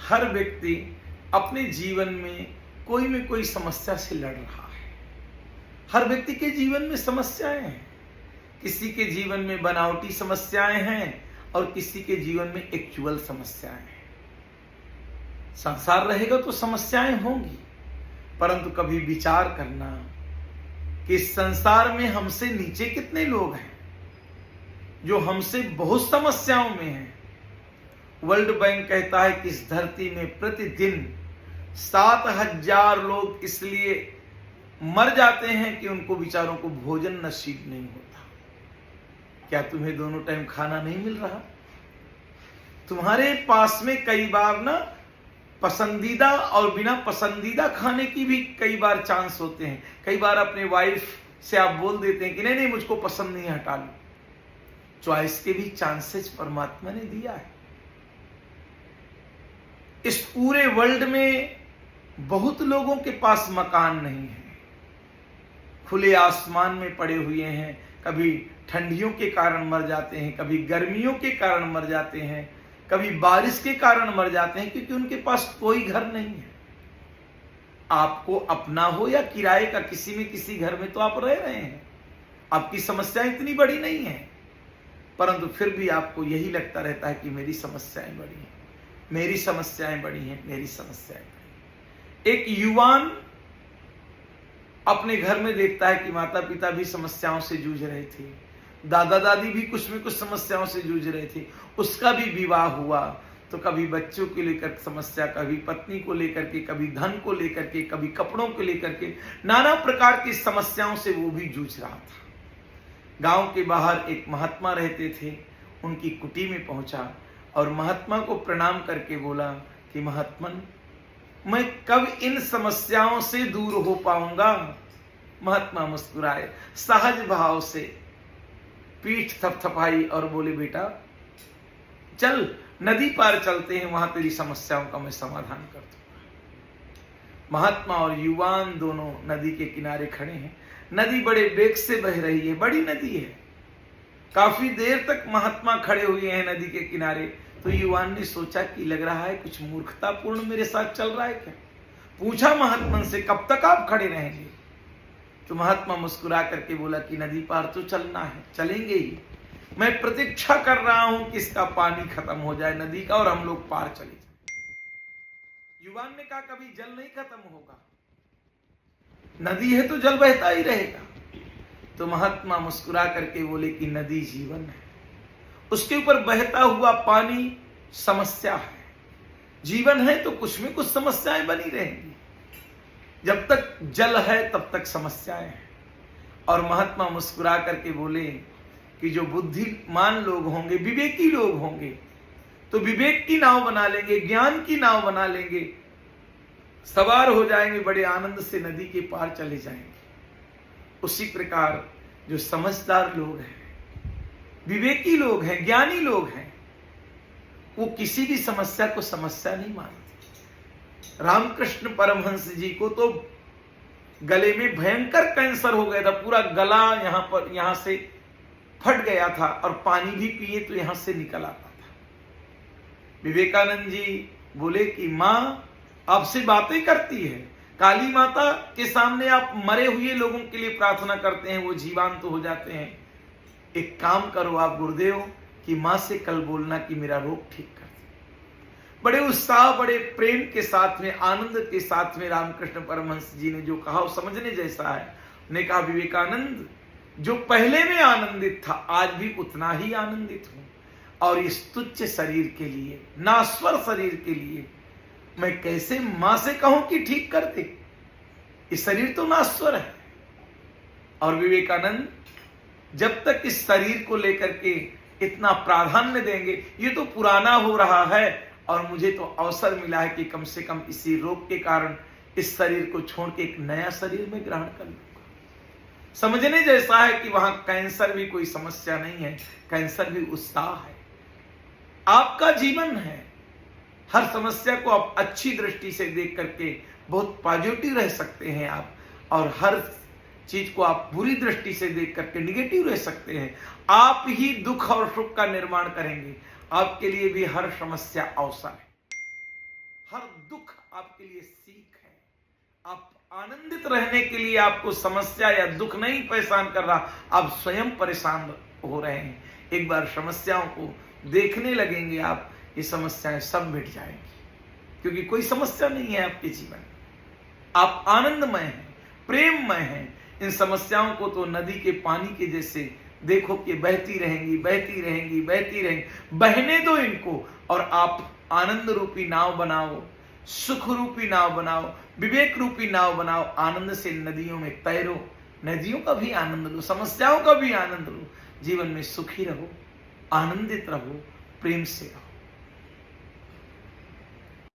हर व्यक्ति अपने जीवन में कोई समस्या से लड़ रहा है। हर व्यक्ति के जीवन में समस्याएं हैं। किसी के जीवन में बनावटी समस्याएं हैं और किसी के जीवन में एक्चुअल समस्याएं हैं। संसार रहेगा तो समस्याएं होंगी, परंतु कभी विचार करना कि इस संसार में हमसे नीचे कितने लोग हैं जो हमसे बहुत समस्याओं में हैं। वर्ल्ड बैंक कहता है कि इस धरती में प्रतिदिन 7,000 लोग इसलिए मर जाते हैं कि उनको बेचारों को भोजन नसीब नहीं होता। क्या तुम्हें दोनों टाइम खाना नहीं मिल रहा? तुम्हारे पास में कई बार ना पसंदीदा और बिना पसंदीदा खाने की भी कई बार चांस होते हैं। कई बार अपने वाइफ से आप बोल देते हैं कि नहीं नहीं मुझको पसंद नहीं, हटा लो। चॉइस के भी चांसेस परमात्मा ने दिया है। इस पूरे वर्ल्ड में बहुत लोगों के पास मकान नहीं है, खुले आसमान में पड़े हुए हैं। कभी ठंडियों के कारण मर जाते हैं, कभी गर्मियों के कारण मर जाते हैं, कभी बारिश के कारण मर जाते हैं, क्योंकि उनके पास कोई घर नहीं है। आपको अपना हो या किराए का, किसी में किसी घर में तो आप रह रहे हैं। आपकी समस्या इतनी बड़ी नहीं है, परंतु फिर भी आपको यही लगता रहता है कि मेरी समस्याएं बड़ी हैं, मेरी समस्याएं बड़ी हैं, मेरी समस्याएं बड़ी हैं। एक युवान अपने घर में देखता है कि माता पिता भी समस्याओं से जूझ रहे थे, दादा दादी भी कुछ में कुछ समस्याओं से जूझ रहे थे। उसका भी विवाह हुआ तो कभी बच्चों को लेकर समस्या, कभी पत्नी को लेकर के, कभी धन को लेकर के, कभी कपड़ों को लेकर के, नाना प्रकार की समस्याओं से वो भी जूझ रहा था। गांव के बाहर एक महात्मा रहते थे। उनकी कुटी में पहुंचा और महात्मा को प्रणाम करके बोला कि महात्मन, मैं कब इन समस्याओं से दूर हो पाऊंगा? महात्मा मुस्कुराए, सहज भाव से पीठ थपथपाई और बोले, बेटा चल नदी पार चलते हैं, वहां तेरी समस्याओं का मैं समाधान कर दूंगा। महात्मा और युवान दोनों नदी के किनारे खड़े हैं। नदी बड़े वेग से बह रही है, बड़ी नदी है। काफी देर तक महात्मा खड़े हुए हैं नदी के किनारे। तो युवान ने सोचा कि लग रहा है कुछ मूर्खतापूर्ण मेरे साथ चल रहा है क्या। पूछा महात्मा से, कब तक आप खड़े रहेंगे? तो महात्मा मुस्कुरा करके बोला कि नदी पार तो चलना है, चलेंगे ही। मैं प्रतीक्षा कर रहा हूं कि इसका पानी खत्म हो जाए नदी का और हम लोग पार चले जाए। युवान ने कहा, कभी जल नहीं खत्म होगा, नदी है तो जल बहता ही रहेगा। तो महात्मा मुस्कुरा करके बोले कि नदी जीवन है, उसके ऊपर बहता हुआ पानी समस्या है। जीवन है तो कुछ में कुछ समस्याएं बनी रहेंगी। जब तक जल है तब तक समस्याएं हैं। और महात्मा मुस्कुरा करके बोले कि जो बुद्धिमान लोग होंगे, विवेकी लोग होंगे, तो विवेक की नाव बना लेंगे, ज्ञान की नाव बना लेंगे, सवार हो जाएंगे, बड़े आनंद से नदी के पार चले जाएंगे। उसी प्रकार जो समझदार लोग हैं, विवेकी लोग हैं, ज्ञानी लोग हैं, वो किसी भी समस्या को समस्या नहीं मानते। रामकृष्ण परमहंस जी को तो गले में भयंकर कैंसर हो गया था, पूरा गला यहां से फट गया था और पानी भी पिए तो यहां से निकल आता था। विवेकानंद जी बोले कि मां आपसे बातें करती है, काली माता के सामने आप मरे हुए लोगों के लिए प्रार्थना करते हैं, वो जीवांत हो जाते हैं। एक काम करो आप गुरुदेव कि मां से कल बोलना कि मेरा रोग ठीक कर दे। बड़े उत्साह, बड़े प्रेम के साथ में, आनंद के साथ में रामकृष्ण परमहंस जी ने जो कहा वो समझने जैसा है। उन्होंने कहा, विवेकानंद, जो पहले में आनंदित था आज भी उतना ही आनंदित हूं, और इस तुच्छ शरीर के लिए, नाश्वर शरीर के लिए मैं कैसे मां से कहूं कि ठीक कर दे? इस शरीर तो नाश्वर है। और विवेकानंद, जब तक इस शरीर को लेकर के इतना प्राधान्य देंगे, ये तो पुराना हो रहा है और मुझे तो अवसर मिला है कि कम से कम इसी रोग के कारण इस शरीर को छोड़ के एक नया शरीर में ग्रहण कर लूंगा। समझने जैसा है कि वहां कैंसर भी कोई समस्या नहीं है, कैंसर भी उत्साह है। आपका जीवन है, हर समस्या को आप अच्छी दृष्टि से देख करके बहुत पॉजिटिव रह सकते हैं आप, और हर चीज को आप बुरी दृष्टि से देख करके निगेटिव रह सकते हैं। आप ही दुख और सुख का निर्माण करेंगे। आपके लिए भी हर समस्या अवसर है, हर दुख आपके लिए सीख है। आप आनंदित रहने के लिए आपको समस्या या दुख नहीं परेशान कर रहा, आप स्वयं परेशान हो रहे हैं। एक बार समस्याओं को देखने लगेंगे आप, ये समस्याएं सब मिट जाएंगी, क्योंकि कोई समस्या नहीं है आपके जीवन में। आप आनंदमय हैं, प्रेममय हैं। इन समस्याओं को तो नदी के पानी के जैसे देखो कि बहती रहेंगी, बहती रहेंगी, बहती रहेंगी, बहने दो इनको, और आप आनंद रूपी नाव बनाओ, सुख रूपी नाव बनाओ, विवेक रूपी नाव बनाओ। आनंद से नदियों में तैरो, नदियों का भी आनंद लो, समस्याओं का भी आनंद लो। जीवन में सुखी रहो, आनंदित रहो, प्रेम से रहो।